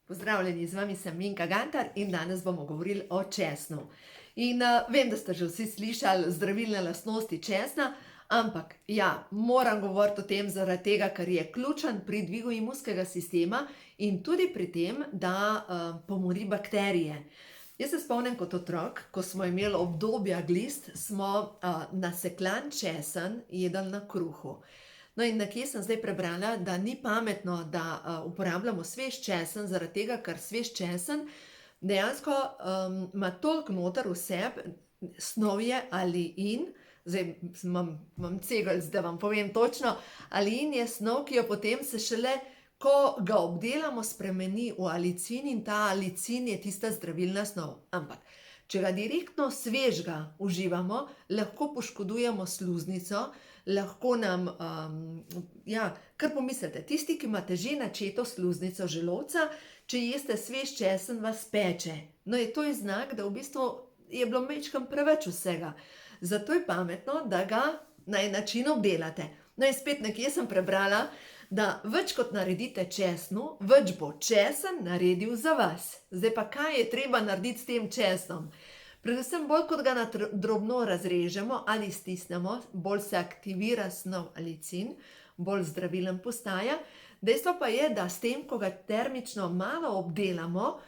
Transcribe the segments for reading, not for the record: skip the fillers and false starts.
Pozdravljeni, z vami sem Minka Gantar in danes bomo govorili o česnu. Vem, da ste že vsi slišali zdravilne lastnosti česna, ampak ja, moram govoriti o tem zaradi tega, ker je ključen pri dvigu imunskega sistema in tudi pri tem, da pomori bakterije. Jaz se spomnim kot otrok, ko smo imeli obdobja glist, smo naseklan česen jedli na kruhu. No in nekje sem zdaj prebrala, da ni pametno, da uporabljamo svež česen, zaradi tega, ker svež česen dejansko ima toliko noter v sebi, snov je aliin, zdaj imam cegelc, da vam povem točno, aliin je snov, ki jo potem se šele, ko ga obdelamo, spremeni v alicin in ta alicin je tista zdravilna snov. Ampak, če ga direktno svežga uživamo, lahko poškodujemo sluznico, lahko nam, kar pomislite, tisti, ki imate že načeto sluznico želodca, če jeste svež česen, vas peče. No, je to znak, da v bistvu je bilo majčkeno preveč vsega. Zato je pametno, da ga na en način obdelate. No in spet nekje sem prebrala, da več kot naredite česnu, več bo česen naredil za vas. Zdaj pa, kaj je treba narediti s tem česnom? Predvsem bolj, kot ga drobno razrežemo ali stisnemo, bolj se aktivira snov alicin, bolj zdravilen postaja. Dejstvo pa je, da s tem, ko ga termično malo obdelamo,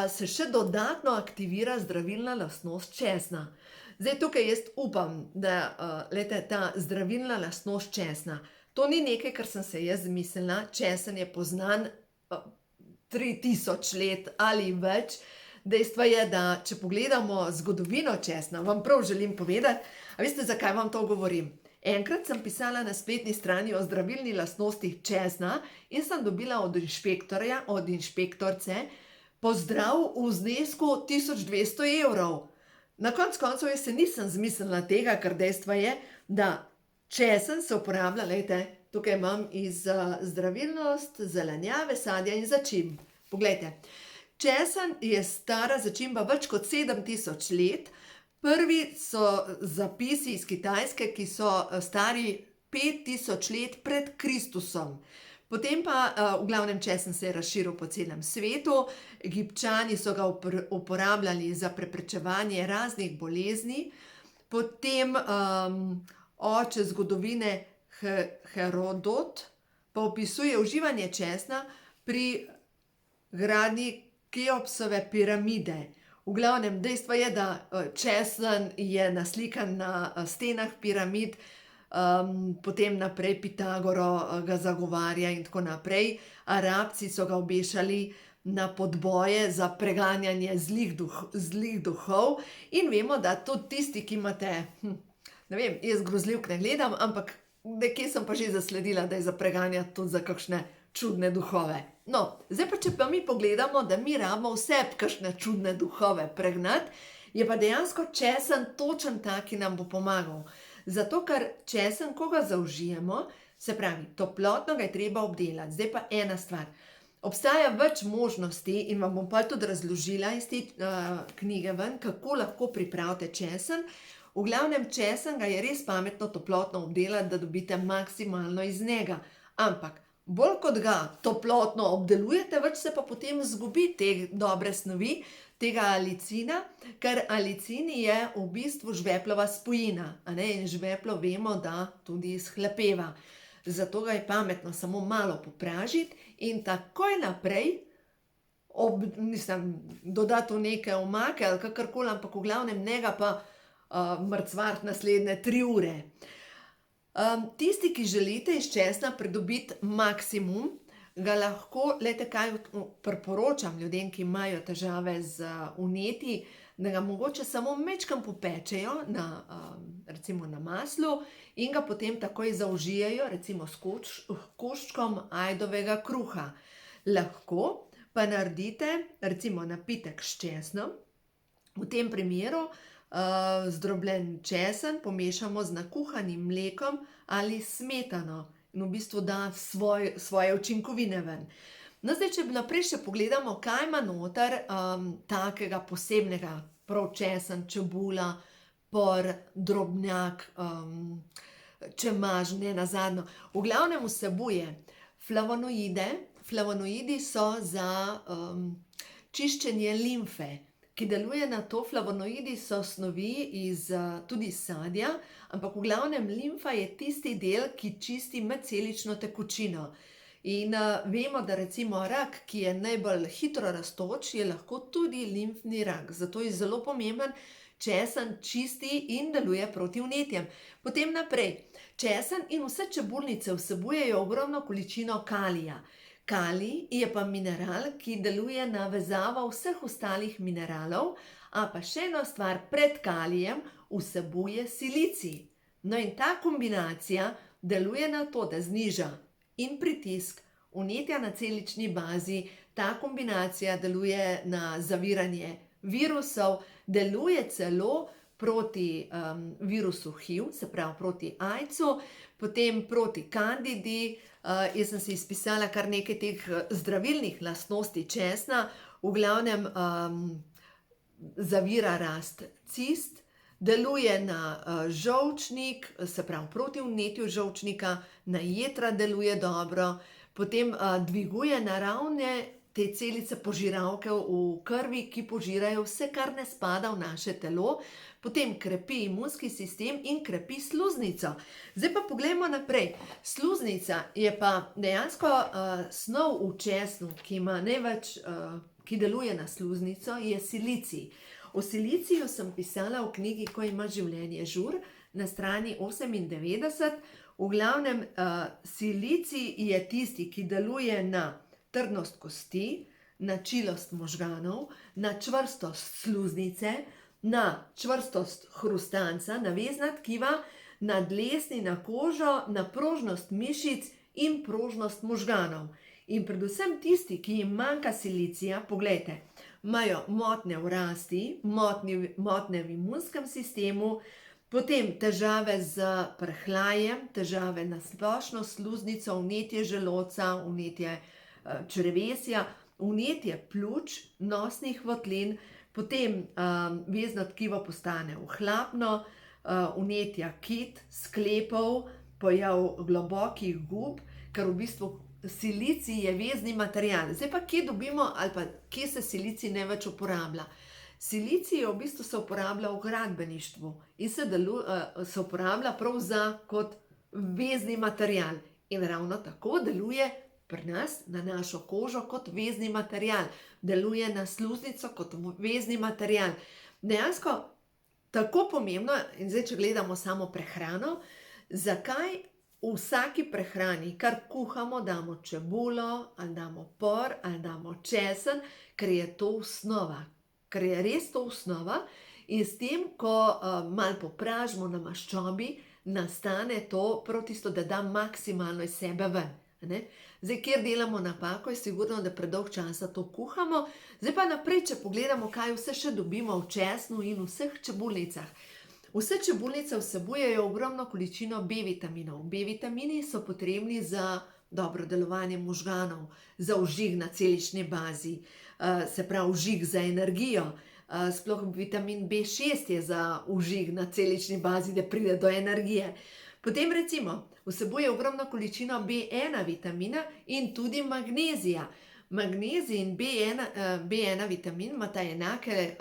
se še dodatno aktivira zdravilna lastnost česna. Zdaj tukaj jaz upam, da ta zdravilna lastnost česna, to ni nekaj, kar sem se jaz zmislila, česen je poznan 3000 let ali več. Dejstvo je, da če pogledamo zgodovino česna, vam prav želim povedati, a veste, zakaj vam to govorim? Enkrat sem pisala na spletni strani o zdravilni lastnostih česna in sem dobila od inšpektorja, od inšpektorice, pozdrav v znesku 1200 evrov. Na koncu koncev jaz se nisem zmislila tega, ker dejstvo je, da česen se uporablja, glejte, tukaj imam iz zdravilnost, zelenjave, sadja in začimb. Poglejte, česen je stara začimba več kot 7000 let. Prvi so zapisi iz Kitajske, ki so stari 5000 let pred Kristusom. Potem pa, v glavnem, česen se je razširil po celem svetu. Egipčani so ga uporabljali za preprečevanje raznih bolezni. Potem oče zgodovine Herodot pa opisuje uživanje česna pri gradnji Keopsove piramide. V glavnem, dejstvo je, da česen je naslikan na stenah piramid, potem naprej Pitagoro ga zagovarja in tako naprej. Arabci so ga obešali na podboje za preganjanje zlih duhov in vemo, da tudi tisti, ki imate, ne vem, jaz grozljivk ne gledam, ampak nekje sem pa že zasledila, da je za preganjati tudi za kakšne čudne duhove. No, zdaj pa, če pa mi pogledamo, da mi rabimo vse kakšne čudne duhove pregnati, je pa dejansko česen točen tak, ki nam bo pomagal. Zato, ker česen, ko ga zaužijemo, se pravi, toplotno ga je treba obdelati. Zdaj pa ena stvar. Obstaja več možnosti in vam bom pa tudi razložila iz te knjige ven, kako lahko pripravite česen. V glavnem, česen ga je res pametno toplotno obdelati, da dobite maksimalno iz njega. Ampak, bolj kot ga toplotno obdelujete, več se pa potem zgubi te dobre snovi, tega alicina, ker alicin je v bistvu žveplova spojina, in žveplo vemo, da tudi izhlapeva. Zato ga je pametno samo malo popražiti in takoj naprej dodati v neke omake ali kakorkoli, ampak v glavnem njega pa mrcvariti naslednje 3 ure. Tisti, ki želite iz česna pridobiti maksimum, ga lahko, glejte, kaj priporočam ljudem, ki imajo težave z vnetji, da ga mogoče samo majčkeno popečejo recimo na maslu in ga potem takoj zaužijejo, recimo s koščkom ajdovega kruha. Lahko pa naredite recimo napitek s česnom, v tem primeru zdrobljen česen pomešamo z nakuhanim mlekom ali smetano in v bistvu da svoje učinkovine ven. No, zdaj, če naprej še pogledamo, kaj ima noter takega posebnega, prav česen, čebula, por, drobnjak, čemaž, nenazadnje. V glavnem vsebuje flavonoide, Flavonoidi so za čiščenje limfe, ki deluje na to. Flavonoidi so snovi iz tudi sadja, ampak v glavnem limfa je tisti del, ki čisti medcelično tekočino. In vemo, da recimo rak, ki je najbolj hitro rastoč, je lahko tudi limfni rak. Zato je zelo pomemben, česen čisti in deluje proti vnetjem. Potem naprej. Česen in vse čebulnice vsebujejo ogromno količino kalija. Kalij je pa mineral, ki deluje na vezavo vseh ostalih mineralov, a pa še ena stvar, pred kalijem vsebuje silicij. No in ta kombinacija deluje na to, da zniža in pritisk, vnetja na celični bazi, ta kombinacija deluje na zaviranje virusov, deluje celo proti virusu HIV, se pravi proti AIDS-u, potem proti kandidi. Jaz sem si izpisala kar nekaj teh zdravilnih lastnosti česna, v glavnem zavira rast cist, deluje na žolčnik, se pravi proti vnetju žolčnika, na jetra deluje dobro, potem dviguje naravne te celice požiralke v krvi, ki požirajo vse, kar ne spada v naše telo, potem krepi imunski sistem in krepi sluznico. Zdaj pa poglejmo naprej. Sluznica je pa dejansko snov v česnu, ki ima največ, ki deluje na sluznico, je silicij. O siliciju sem pisala v knjigi Ko ima življenje žur, na strani 98. V glavnem, silicij je tisti, ki deluje na trdnost kosti, na čilost možganov, na čvrstost sluznice, na čvrstost hrustanca, na vezna tkiva, na dlesni, na kožo, na prožnost mišic in prožnost možganov. In predvsem tisti, ki jim manjka silicija, poglejte, imajo motnje v rasti, motnje v imunskem sistemu, potem težave z prhlajem, težave na splošno sluznico, vnetje želodca, vnetje črevesja, vnetje pljuč, nosnih votlin, potem vezno tkivo postane ohlapno, vnetja kit, sklepov, pojav globokih gub, ker v bistvu silicij je vezni material. Zdaj pa kje dobimo ali pa kje se silicij največ uporablja? Silicij v bistvu se uporablja v gradbeništvu in se uporablja prav kot vezni material. In ravno tako deluje pri nas, na našo kožo, kot vezni material. Deluje na sluznico kot vezni material. Dejansko tako pomembno, in zdaj če gledamo samo prehrano, zakaj v vsaki prehrani, kar kuhamo, damo čebulo, ali damo por, ali damo česen, ker je to osnova. Ker je res to osnova in s tem, ko malo popražimo na maščobi, nastane to prav tisto, da da maksimalno iz sebe ven. Zdaj, kjer delamo napako, je sigurno, da predolg časa to kuhamo. Zdaj pa naprej, če pogledamo, kaj vse še dobimo v česnu in vseh čebulnicah. Vse čebulnice vsebujejo ogromno količino B-vitaminov. B-vitamini so potrebni za dobro delovanje možganov, za vžig na celični bazi, se pravi vžig za energijo. Sploh vitamin B6 je za vžig na celični bazi, da pride do energije. Potem recimo vsebuje ogromno količino B1 vitamina in tudi magnezija. Magnezij in B1 vitamin imata enake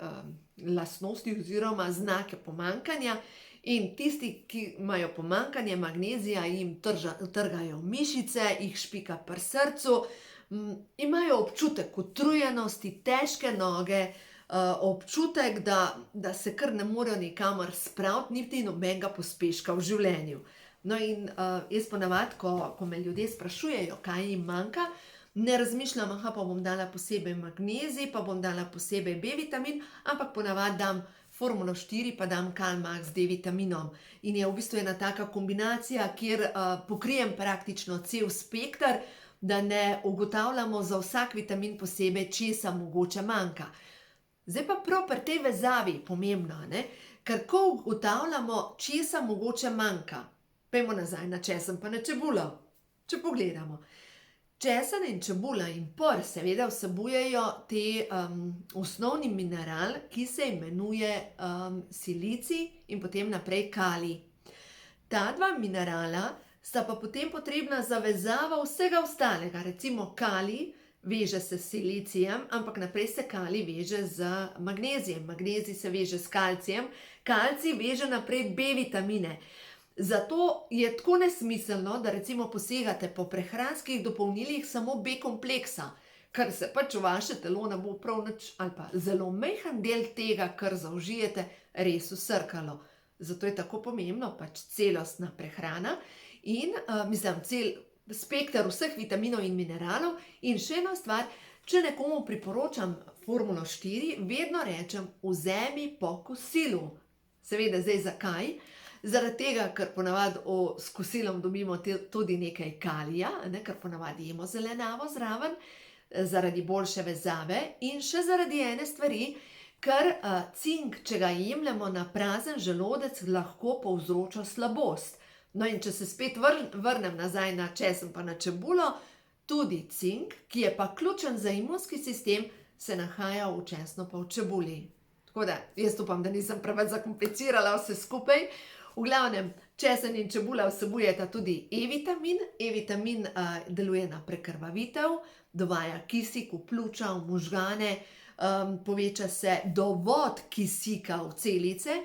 lastnosti oziroma znake pomanjkanja in tisti, ki imajo pomanjkanje magnezija, jim trgajo mišice, jih špika pri srcu, imajo občutek utrujenosti, težke noge, občutek, da se kar ne morejo nikamor spraviti, niti nobenega pospeška v življenju. No in jaz ponavadi, ko me ljudje sprašujejo, kaj jim manjka, ne razmišljam, pa bom dala posebej magnezij, pa bom dala posebej B-vitamin, ampak ponavadi dam formulo 4, pa dam Calmax z D-vitaminom. In je v bistvu ena taka kombinacija, kjer pokrijem praktično cel spekter, da ne ugotavljamo za vsak vitamin posebej, česa mogoče manjka. Zdaj pa prav pri tej vezavi pomembno, ker ko ugotavljamo, česa mogoče manjka, pejmo nazaj na česen pa na čebulo. Če pogledamo. Česen in čebula in por seveda vsebujejo te osnovni mineral, ki se imenuje silicij in potem naprej kalij. Ta dva minerala sta pa potem potrebna zavezava vsega ostalega. Recimo kalij veže se s silicijem, ampak naprej se kalij veže z magnezijem, magnezij se veže s kalcijem, kalcij veže naprej B vitamine. Zato je tako nesmiselno, da recimo posegate po prehranskih dopolnilih samo B kompleksa, ker se pač v vaše telo ne bo prav nič ali pa zelo majhen del tega, kar zaužijete, res vsrkalo. Zato je tako pomembno pač celostna prehrana in cel spekter vseh vitaminov in mineralov. In še ena stvar, če nekomu priporočam Formulo 4, vedno rečem, vzemi po kosilu. Seveda, zdaj zakaj? Zaradi tega, ker ponavadi s kosilom dobimo tudi nekaj kalija, ker ponavadi jemo zelenjavo zraven, zaradi boljše vezave in še zaradi ene stvari, ker cink, če ga jemljemo na prazen želodec, lahko povzroča slabost. No in če se spet vrnem nazaj na česen pa na čebulo, tudi cink, ki je pa ključen za imunski sistem, se nahaja v česnu pa v čebuli. Tako da, jaz upam, da nisem preveč zakomplicirala vse skupaj. V glavnem, česen in čebula vsebujeta tudi E-vitamin. E-vitamin deluje na prekrvavitev, dovaja kisik v pljuča, v možgane, poveča se dovod kisika v celice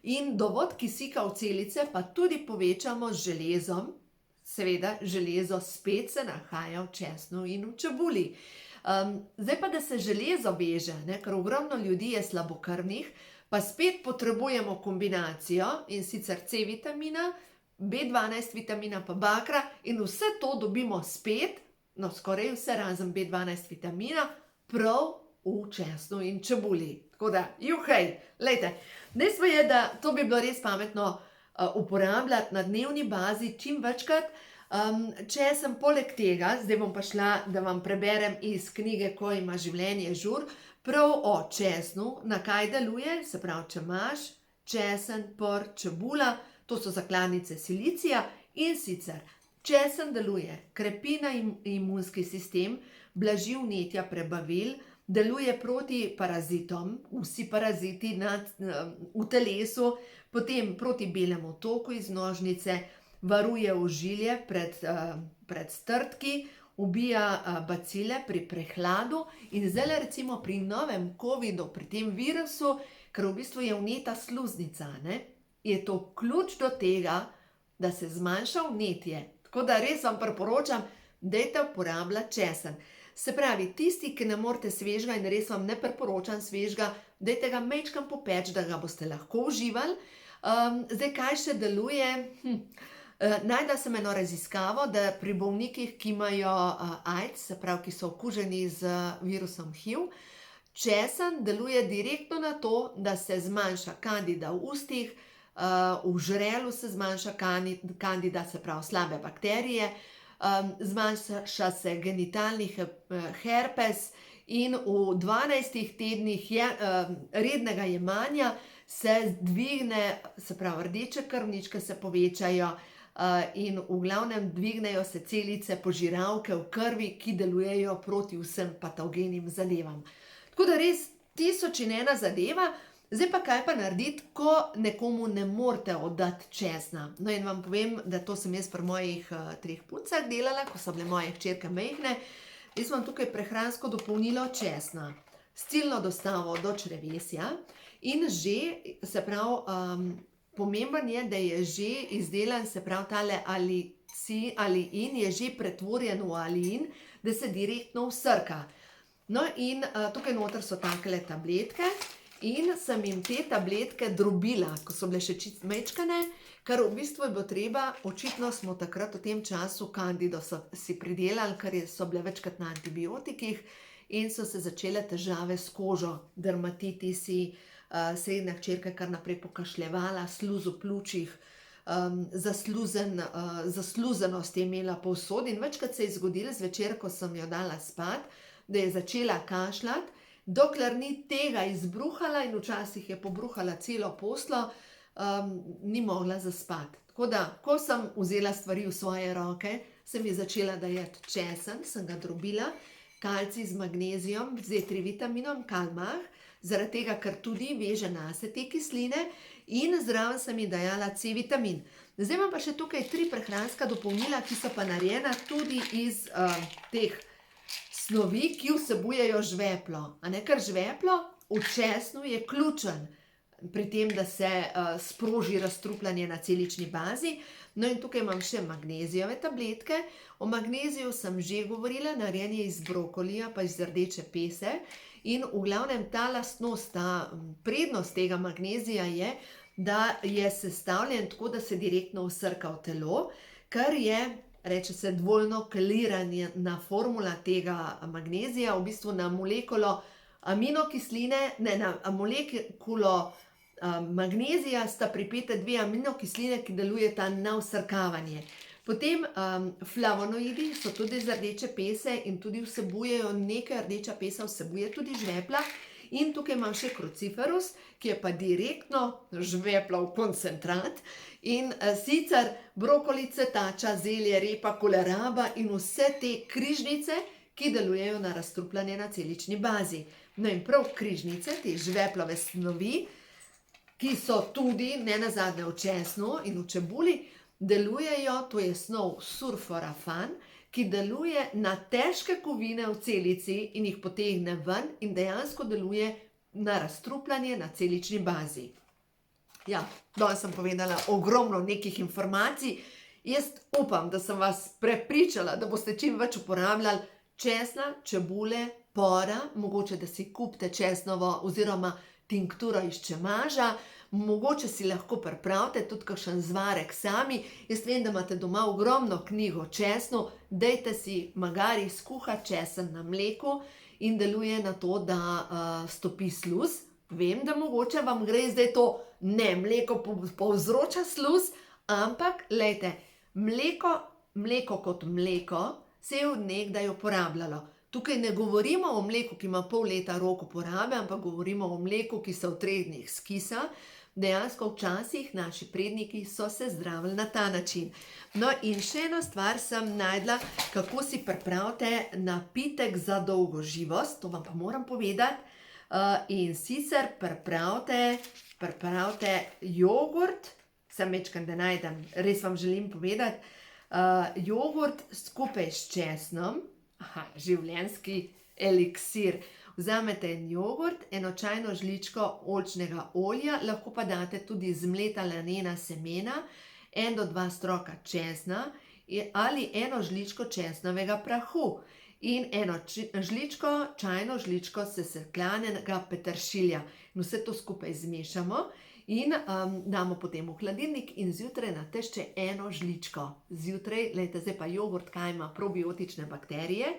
in dovod kisika v celice pa tudi povečamo z železom. Seveda, železo spet se nahaja v česnu in v čebuli. Zdaj pa, da se železo veže, ker ogromno ljudi je slabokrvnih, pa spet potrebujemo kombinacijo in sicer C vitamina, B12 vitamina pa bakra in vse to dobimo spet, no skoraj vse razen B12 vitamina, prav v česnu in čebuli. Tako da, juhej, lejte, dejstvo je, da to bi bilo res pametno uporabljati na dnevni bazi čim večkrat. Če sem poleg tega, zdaj bom pa šla, da vam preberem iz knjige Ko ima življenje žur, prav o česnu, na kaj deluje, se pravi, če imaš česen, por, čebula, to so zakladnice silicija in sicer česen deluje, krepi na imunski sistem, blaži vnetja prebavil, deluje proti parazitom, vsi paraziti v telesu, potem proti belemu toku iz nožnice, varuje ožilje pred strdki, ubija bacile pri prehladu in zdaj recimo pri novem covidu, pri tem virusu, ker v bistvu je vneta sluznica, je to ključ do tega, da se zmanjša vnetje. Tako da res vam priporočam, dajte uporabljati česen. Se pravi, tisti, ki ne morete svežega in res vam ne priporočam svežega, dajte ga majčkeno popeči, da ga boste lahko uživali. Zdaj, kaj še deluje? Našla sem eno raziskavo, da pri bolnikih, ki imajo AIDS, se pravi, ki so okuženi z virusom HIV, česen deluje direktno na to, da se zmanjša kandida v ustih, v žrelu se zmanjša kandida, se pravi slabe bakterije, zmanjša se genitalni herpes in v 12 tednih rednega jemanja se dvigne, se pravi rdeče krvničke se povečajo, in v glavnem dvignejo se celice požiralke v krvi, ki delujejo proti vsem patogenim zadevam. Tako da res 1001 zadeva. Zdaj pa kaj pa narediti, ko nekomu ne morete oddati česna. No in vam povem, da to sem jaz pri mojih 3 puncah delala, ko so bile moje hčerke majhne. Jaz imam tukaj prehransko dopolnilo česna s ciljno dostavo do črevesja in že, se pravi, pomemben je, da je že izdelan, se pravi, tale aliin je že pretvorjen v aliin, da se direktno vsrka. No in tukaj noter so takele tabletke in sem jim te tabletke drobila, ko so bile še čisto majčkene, ker v bistvu je bilo treba, očitno smo takrat v tem času kandido si pridelali, ker so bile večkrat na antibiotikih in so se začele težave s kožo, dermatitisi, srednja hčerka kar naprej pokašljevala, sluz v pljučih, zasluzenost je imela povsod in večkrat se je zgodilo zvečer, ko sem jo dala spat, da je začela kašljati, dokler ni tega izbruhala in včasih je pobruhala celo poslo, ni mogla zaspati. Tako da, ko sem vzela stvari v svoje roke, sem ji začela dajati česen, sem ga drobila, kalcij z magnezijom, z D3 vitaminom, kalmah, zaradi tega, ker tudi veže nase te kisline in zraven sem ji dajala C vitamin. Zdaj imam pa še tukaj 3 prehranska dopolnila, ki so pa narejena tudi iz teh snovi, ki vsebujejo žveplo. Ker žveplo v česnu je ključen pri tem, da se sproži razstrupljanje na celični bazi. No in tukaj imam še magnezijeve tabletke. O magneziju sem že govorila, narejen je iz brokolija pa iz rdeče pese. In v glavnem ta lastnost, ta prednost tega magnezija je, da je sestavljen tako, da se direktno vsrka v telo, kar je, reče se, dvojno kelirana formula tega magnezija, v bistvu na molekulo aminokisline, ne, na molekulo magnezija sta pripete 2 aminokisline, ki delujeta na vsrkavanje. Potem flavonoidi so tudi z rdeče pese in tudi vsebujejo nekaj, rdeča pesa vsebuje tudi žvepla. In tukaj imam še kruciferus, ki je pa direktno žveplov koncentrat. In sicer brokoli, cvetača, zelje, repa, koleraba in vse te križnice, ki delujejo na razstrupljanje na celični bazi. No in prav križnice, te žveplove snovi, ki so tudi nenazadnje v česnu in v čebuli, delujejo, to je snov sulforafan, ki deluje na težke kovine v celici in jih potegne ven in dejansko deluje na razstrupljanje na celični bazi. Ja, danes sem povedala ogromno nekih informacij. Jaz upam, da sem vas prepričala, da boste čim več uporabljali česna, čebule, pora, mogoče da si kupite česnovo oziroma tinkturo iz čemaža, mogoče si lahko pripravite tudi kakšen zvarek sami. Jaz vem, da imate doma ogromno knjig o česnu, dajte si magari skuhati česen na mleku in deluje na to, da stopi sluz. Vem, da mogoče vam gre zdaj to, ne, mleko povzroča sluz, ampak, glejte, mleko kot mleko se je od nekdaj uporabljalo. Tukaj ne govorimo o mleku, ki ima pol leta rok uporabe, ampak govorimo o mleku, ki se v 3 dneh skisa. Dejansko včasih naši predniki so se zdravili na ta način. No in še eno stvar sem najdla, kako si pripravite napitek za dolgo živost, to vam pa moram povedati. In sicer pripravite jogurt, sem večkrat da najdem, res vam želim povedati, jogurt skupaj s česnom, življenjski eliksir. Vzamete en jogurt, 1 čajno žličko oljčnega olja, lahko pa date tudi zmleta lanena semena, 1 do 2 stroka česna ali 1 žličko česnovega prahu in 1 čajno žličko sesekljanega peteršilja. In vse to skupaj zmešamo in damo potem v hladilnik in zjutraj nato še 1 žličko. Zjutraj, glejte, zdaj pa jogurt, kaj ima probiotične bakterije.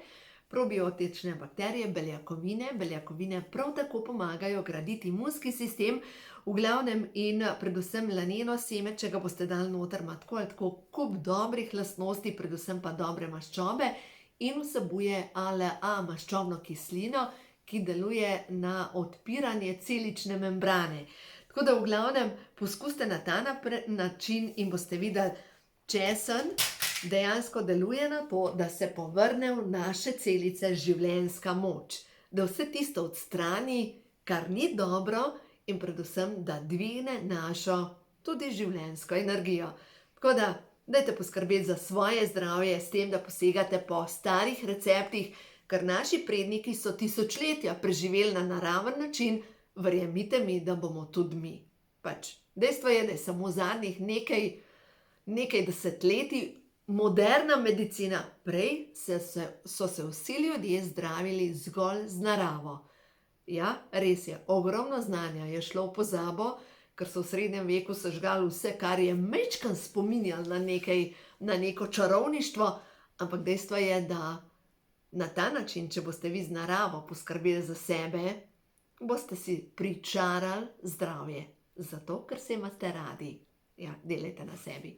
Probiotične bakterije, beljakovine prav tako pomagajo graditi imunski sistem, v glavnem in predvsem laneno seme, če ga boste dali noter, ima tako ali tako kup dobrih lastnosti, predvsem pa dobre maščobe in vsebuje ALA maščobno kislino, ki deluje na odpiranje celične membrane. Tako da v glavnem poskusite na ta način in boste videli, česen dejansko deluje na to, da se povrne v naše celice življenjska moč. Da vse tisto odstrani, kar ni dobro in predvsem, da dvigne našo tudi življenjsko energijo. Tako da, dajte poskrbeti za svoje zdravje s tem, da posegate po starih receptih, ker naši predniki so tisočletja preživeli na naraven način, verjemite mi, da bomo tudi mi. Dejstvo je, da je samo zadnjih nekaj desetletij moderna medicina, prej so se vsi ljudje zdravili zgolj z naravo. Ja, res je, ogromno znanja je šlo v pozabo, ker so v srednjem veku sežgali vse, kar je majčkeno spominjalo na neko čarovništvo, ampak dejstvo je, da na ta način, če boste vi z naravo poskrbeli za sebe, boste si pričarali zdravje. Zato, ker se imate radi. Ja, delajte na sebi.